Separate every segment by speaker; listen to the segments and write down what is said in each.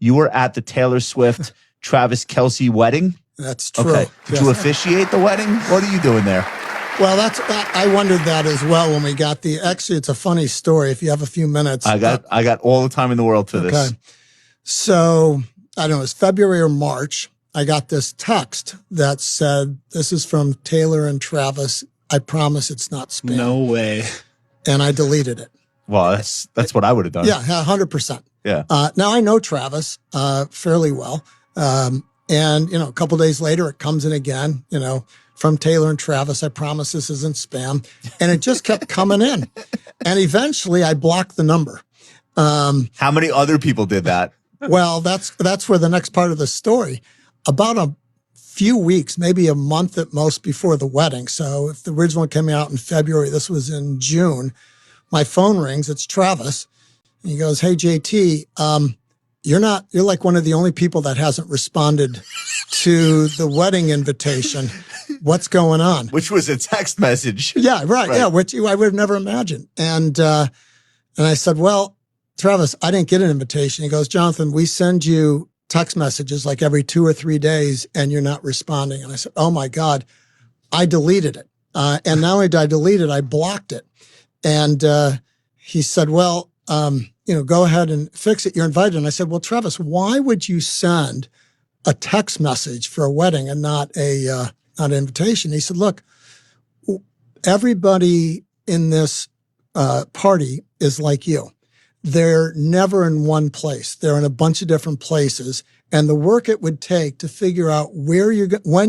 Speaker 1: you were at the Taylor Swift Travis Kelce wedding.
Speaker 2: That's true.
Speaker 1: Okay. Did you officiate the wedding? What are you doing there?
Speaker 2: Well, I wondered that as well when we got actually, it's a funny story. If you have a few minutes.
Speaker 1: I got all the time in the world for this. Okay.
Speaker 2: So, I don't know, it was February or March. I got this text that said, this is from Taylor and Travis. I promise it's not spam.
Speaker 3: No way.
Speaker 2: And I deleted it.
Speaker 1: Well, that's what I would have done.
Speaker 2: Yeah, 100%.
Speaker 1: Yeah.
Speaker 2: Now I know Travis fairly well. And, a couple days later, it comes in again, from Taylor and Travis. I promise this isn't spam. And it just kept coming in. And eventually I blocked the number.
Speaker 1: How many other people did that?
Speaker 2: Well, that's where the next part of the story. About a few weeks, maybe a month at most before the wedding. So if the original one came out in February, this was in June. My phone rings. It's Travis. And he goes, "Hey, JT, you're like one of the only people that hasn't responded to the wedding invitation. What's going on?"
Speaker 1: Which was a text message.
Speaker 2: Yeah, right. Yeah, which I would have never imagined. And I said, "Well, Travis, I didn't get an invitation." He goes, "Jonathan, we send you text messages like every 2 or 3 days and you're not responding." And I said, "Oh my God, I deleted it." And not only did I delete it, I blocked it. And he said, "Well, go ahead and fix it. You're invited." And I said, "Well, Travis, why would you send a text message for a wedding and not an invitation?" He said, "Look, everybody in this party is like you. They're never in one place. They're in a bunch of different places. And the work it would take to figure out when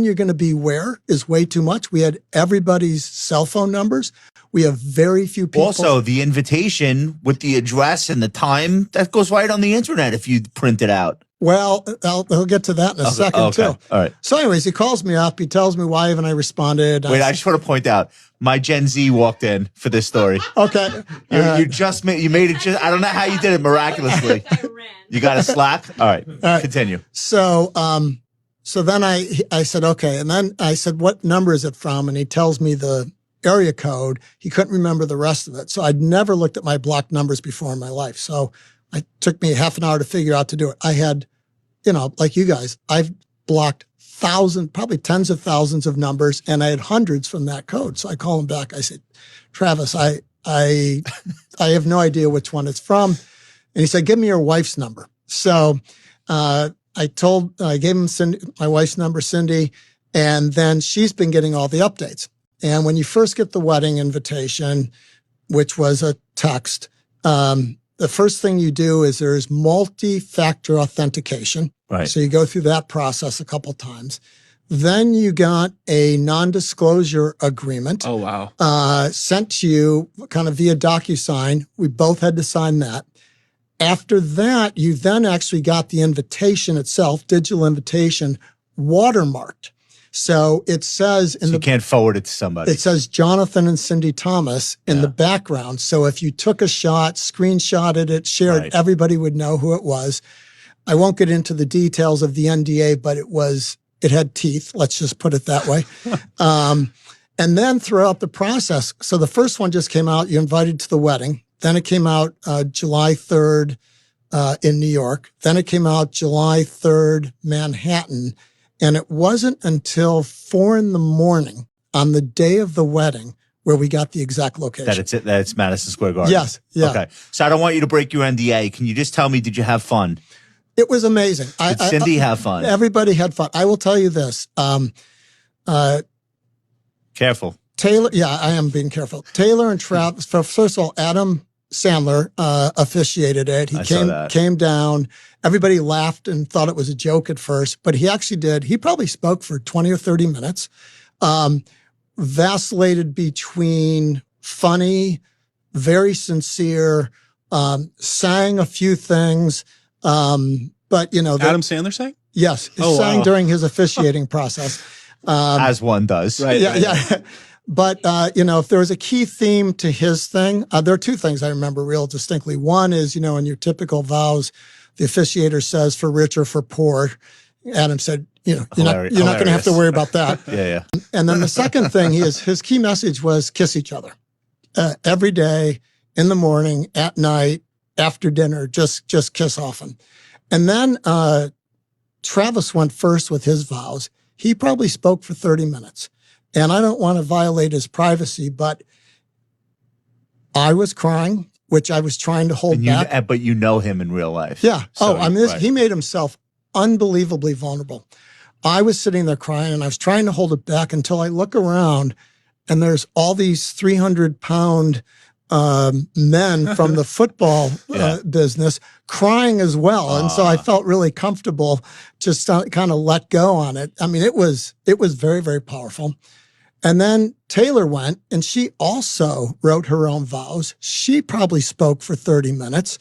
Speaker 2: you're going to be where is way too much. We had everybody's cell phone numbers. We have very few people."
Speaker 1: Also, the invitation with the address and the time, that goes right on the internet if you print it out.
Speaker 2: Well, I'll get to that in a second, too.
Speaker 1: All right.
Speaker 2: So anyways, he calls me up. He tells me why haven't I responded.
Speaker 1: Wait, I just want to point out, my Gen Z walked in for this story.
Speaker 2: Okay.
Speaker 1: You made it just, I don't know how you did it miraculously. You got a Slack? All right. Continue.
Speaker 2: So then I said, okay. And then I said, "What number is it from?" And he tells me the area code. He couldn't remember the rest of it. So I'd never looked at my blocked numbers before in my life. So it took me half an hour to figure out to do it. I had, like you guys, I've blocked thousands, probably tens of thousands of numbers, and I had hundreds from that code. So I call him back. I said, "Travis, I have no idea which one it's from." And he said, "Give me your wife's number." So I gave him my wife's number, Cindy, and then she's been getting all the updates. And when you first get the wedding invitation, which was a text, the first thing you do is there's multi-factor authentication.
Speaker 1: Right.
Speaker 2: So you go through that process a couple times. Then you got a non-disclosure agreement.
Speaker 3: Oh, wow.
Speaker 2: Sent to you kind of via DocuSign. We both had to sign that. After that, you then actually got the invitation itself, digital invitation, watermarked. So it says
Speaker 1: you can't forward it to somebody.
Speaker 2: It says Jonathan and Cindy Thomas in the background. So if you took a shot, screenshotted it, shared, everybody would know who it was. I won't get into the details of the NDA, but it had teeth. Let's just put it that way. And then throughout the process, so the first one just came out, you're invited to the wedding. Then it came out July 3rd in New York. Then it came out July 3rd, Manhattan. And it wasn't until 4 a.m. on the day of the wedding where we got the exact location.
Speaker 1: That it's Madison Square Garden.
Speaker 2: Yes. Yeah.
Speaker 1: Okay. So I don't want you to break your NDA. Can you just tell me, did you have fun?
Speaker 2: It was amazing.
Speaker 1: Did Cindy have fun?
Speaker 2: Everybody had fun. I will tell you this.
Speaker 1: Careful.
Speaker 2: Taylor. Yeah, I am being careful. Taylor and Travis. First of all, Adam Sandler officiated it. He came down. Everybody laughed and thought it was a joke at first, but he actually did. He probably spoke for 20 or 30 minutes, vacillated between funny, very sincere, sang a few things. But
Speaker 3: Adam Sandler sang?
Speaker 2: Yes. He sang during his officiating process.
Speaker 1: As one does.
Speaker 3: Right.
Speaker 2: Yeah. Yeah. But, if there was a key theme to his thing, there are two things I remember real distinctly. One is, in your typical vows, the officiator says for rich or for poor. Adam said, you're not going to have to worry about that.
Speaker 1: Yeah.
Speaker 2: And then the second thing his key message was kiss each other every day, in the morning, at night, after dinner, just kiss often. And then Travis went first with his vows. He probably spoke for 30 minutes. And I don't want to violate his privacy, but I was crying, which I was trying to hold back.
Speaker 1: But you know him in real life.
Speaker 2: Yeah.
Speaker 1: So,
Speaker 2: He made himself unbelievably vulnerable. I was sitting there crying and I was trying to hold it back until I look around and there's all these 300-pound men from the football business crying as well. And so I felt really comfortable just kind of let go on it. I mean, it was very, very powerful. And then Taylor went and she also wrote her own vows. She probably spoke for 30 minutes.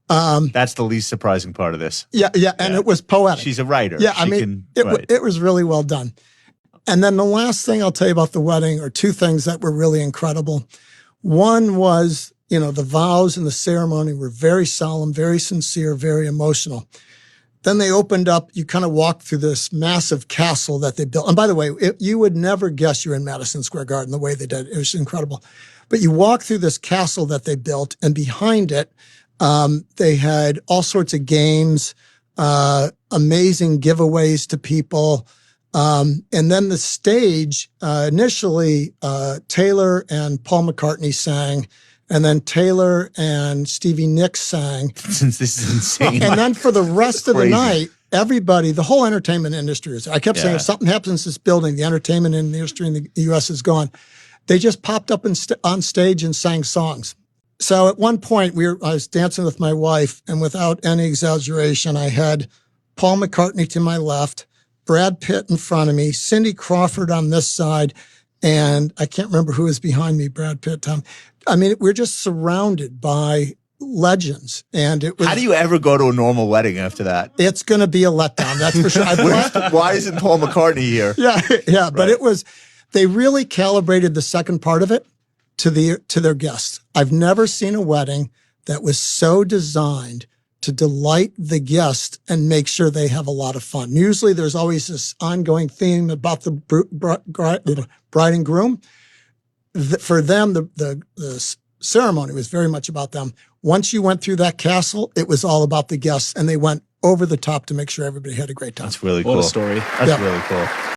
Speaker 1: That's the least surprising part of this.
Speaker 2: Yeah. And it was poetic.
Speaker 1: She's a writer.
Speaker 2: Yeah. It was really well done. And then the last thing I'll tell you about the wedding are two things that were really incredible. One was, the vows and the ceremony were very solemn, very sincere, very emotional. Then they opened up, you kind of walked through this massive castle that they built. And by the way, you would never guess you're in Madison Square Garden the way they did. It was incredible. But you walk through this castle that they built, and behind it, they had all sorts of games, amazing giveaways to people. And then the stage, initially, Taylor and Paul McCartney sang, and then Taylor and Stevie Nicks sang.
Speaker 1: Since this is insane.
Speaker 2: And then for the rest of the night, everybody, the whole entertainment industry is, I kept saying, if something happens in this building, the entertainment industry in the U.S. is gone. They just popped up on stage and sang songs. So at one point, I was dancing with my wife, and without any exaggeration, I had Paul McCartney to my left, Brad Pitt in front of me, Cindy Crawford on this side, and I can't remember who was behind me, Brad Pitt, Tom. I mean, we're just surrounded by legends. And it was.
Speaker 1: How do you ever go to a normal wedding after that?
Speaker 2: It's going to be a letdown, that's for sure.
Speaker 1: Why isn't Paul McCartney here?
Speaker 2: Yeah. Right. But they really calibrated the second part of it to their guests. I've never seen a wedding that was so designed to delight the guest and make sure they have a lot of fun. Usually there's always this ongoing theme about the bride and groom. For them, the ceremony was very much about them. Once you went through that castle, it was all about the guests, and they went over the top to make sure everybody had a great time.
Speaker 1: That's really cool.
Speaker 3: What a story.
Speaker 1: That's really cool.